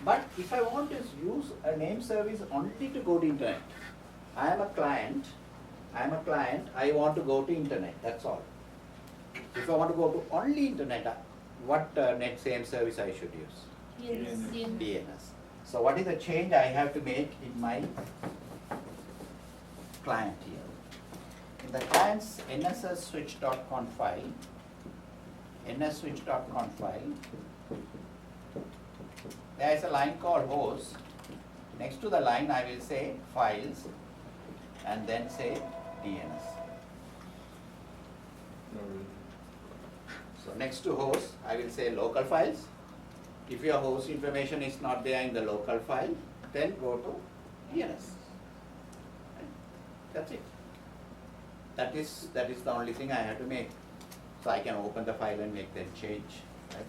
But if I want to use a name service only to go to internet, I am a client, I want to go to internet, that's all. If I want to go to only internet, what net same service I should use? DNS. So what is the change I have to make in my client here? In the client's nsswitch.conf file, nsswitch.conf file, there is a line called host. Next to the line I will say files and then say DNS. So next to host I will say local files. If your host information is not there in the local file, then go to DNS. Right? That's it. That is the only thing I have to make. So I can open the file and make that change. Right?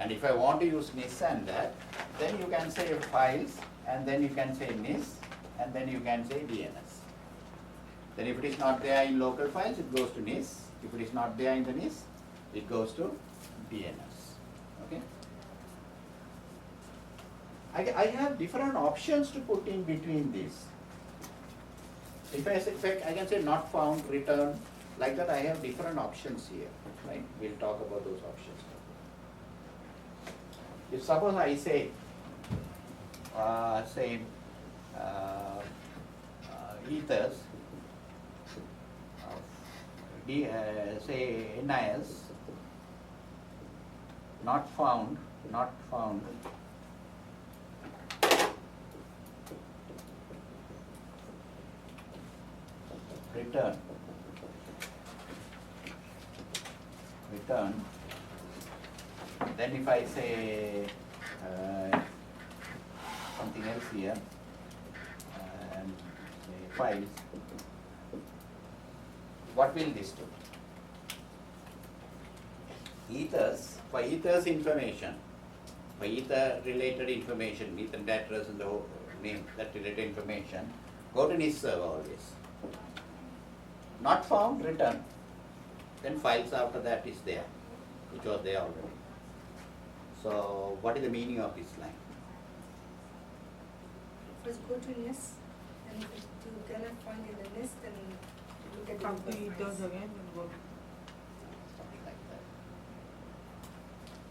And if I want to use NIS and that, then you can say files, and then you can say NIS, and then you can say DNS. Then if it is not there in local files, it goes to NIS. If it is not there in the NIS, it goes to DNS. Okay? I have different options to put in between these. If I can say not found, return, like that I have different options here. Right? We'll talk about those options. If suppose I say, ethers, say NIS, not found, return, then if I say something else here, and say files, what will this do? Ethers, for ethers information, for ether related information, ether address and the whole name, that related information, go to NIS server always. Not found, return. Then files after that is there, which was there already. So what is the meaning of this line? First go to NIS, and if you cannot find in the NIS, then look at the Come to local ethers files. again and go. Something like that.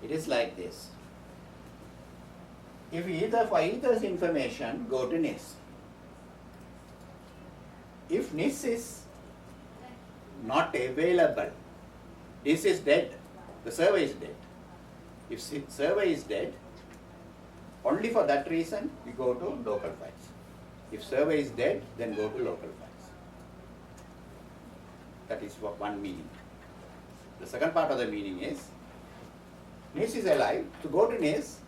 It is like this. If either for ethers information, go to NIS. If NIS is not available, this is dead, the server is dead. If server is dead, only for that reason we go to local files. If server is dead, then go to local files. That is one meaning. The second part of the meaning is, NIS is alive, to go to NIS,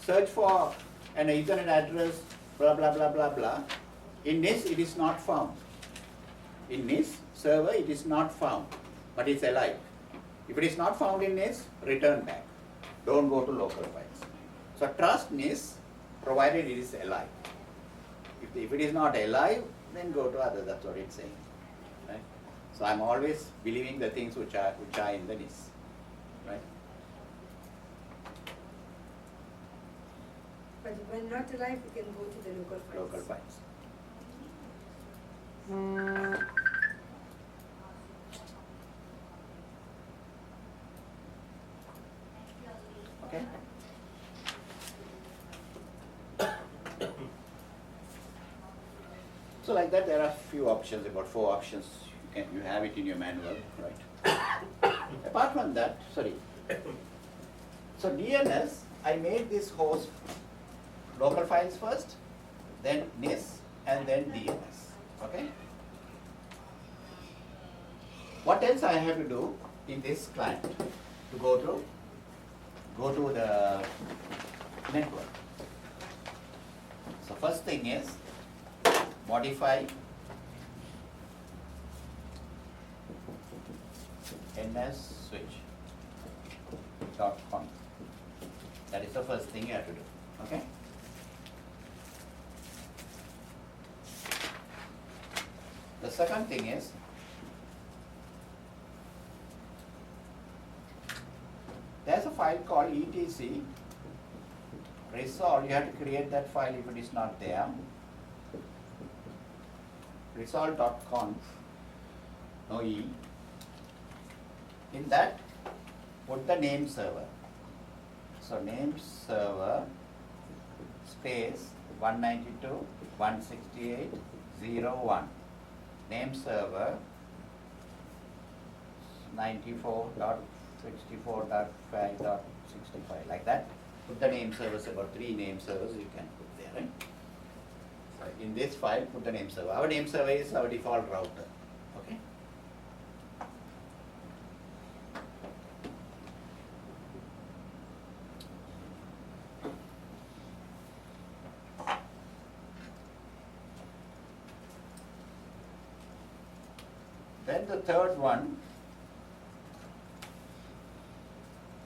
search for an Ethernet address, blah blah blah blah blah. In NIS it is not found. In NIS server it is not found, but it's alive. If it is not found in NIS, return back. Don't go to local files. So trust NIS provided it is alive. If it is not alive, then go to other. That's what it's saying. Right? So I'm always believing the things which are in the NIS. Right? But when not alive, you can go to the local files. Local files. Okay. So like that, there are few options, about 4 options. You have it in your manual, right? Apart from that, sorry. So DNS, I made this host local files first, then NIS, and then DNS. Okay. What else I have to do in this client to go to the network? So first thing is modify nsswitch.conf. That is the first thing you have to do. Okay. The second thing is there's a file called etc resolve, you have to create that file if it is not there. Resolve.conf, no E. In that, put the name server. So name server space 192.168.0.1. Name server 94.64.5.65, like that. Put the name servers, about 3 name servers you can put there, right? So in this file, put the name server. Our name server is our default router, okay? Then the third one,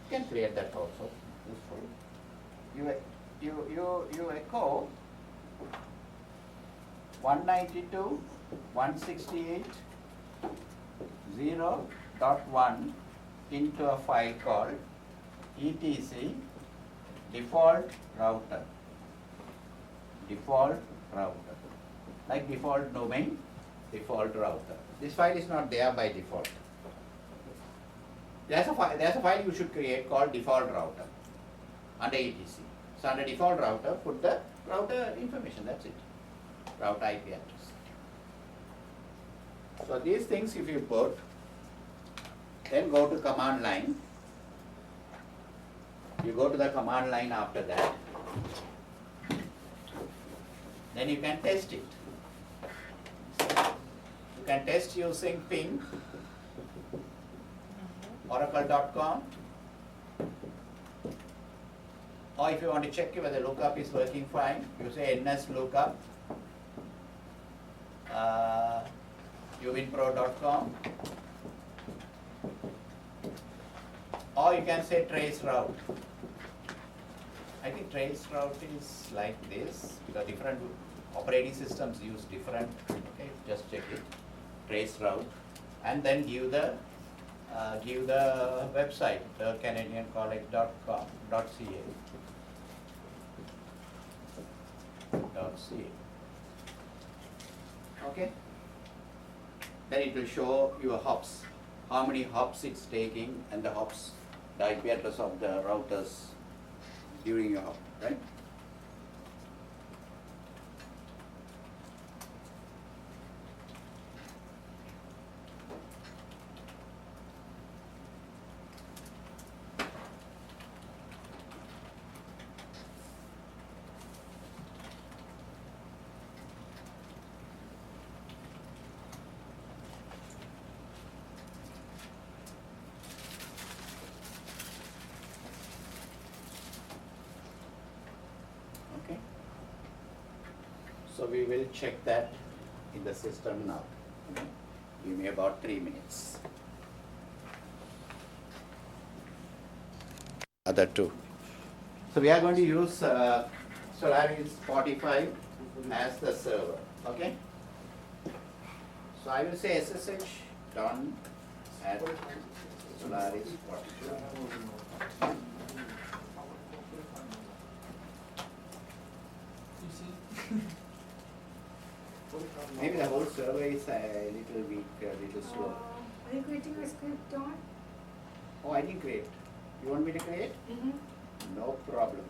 you can create that also, useful. You echo 192.168.0.1 into a file called etc default router. Default router. Like default domain, default router. This file is not there by default. There's a file you should create called default router under etc. So under default router, put the router information, that's it. Router IP address. So these things if you put, then go to command line. You go to the command line after that. Then you can test it. You can test using ping, oracle.com, or if you want to check whether lookup is working fine, you say NIS lookup, uwinpro.com, or you can say trace route. I think trace route is like this, because different operating systems use different, okay, just check it, trace route, and then give the website, the canadiancollege.ca. Okay. Then it will show your hops, how many hops it's taking, and the hops, the IP address of the routers during your hop, right? Okay. So we will check that in the system now. Okay. Give me about 3 minutes. Other two. So we are going to use Solaris 45 as the server. Okay. So I will say SSH done at Solaris 42. Maybe the whole server is a little weak, a little slow. Are you creating a script, Don? Oh, I didn't create. You want me to create? Mm-hmm. No problem.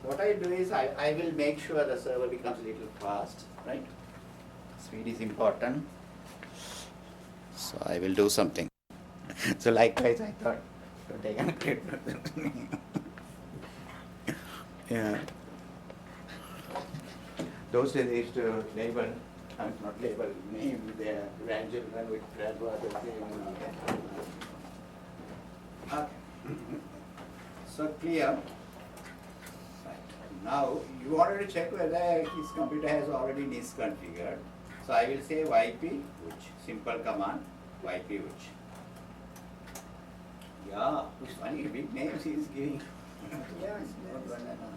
What I do is I will make sure the server becomes a little fast, right? Speed is important. So I will do something. So likewise I thought, don't take a credit. Yeah. Those days they used to label, not label, name their grandchildren with grandfather's name. Okay. So clear. Now, you wanted to check whether his computer has already NIS configured. So I will say yp, which simple command, yp which. Yeah, it's funny, big names he is giving. Yes, Not one and all.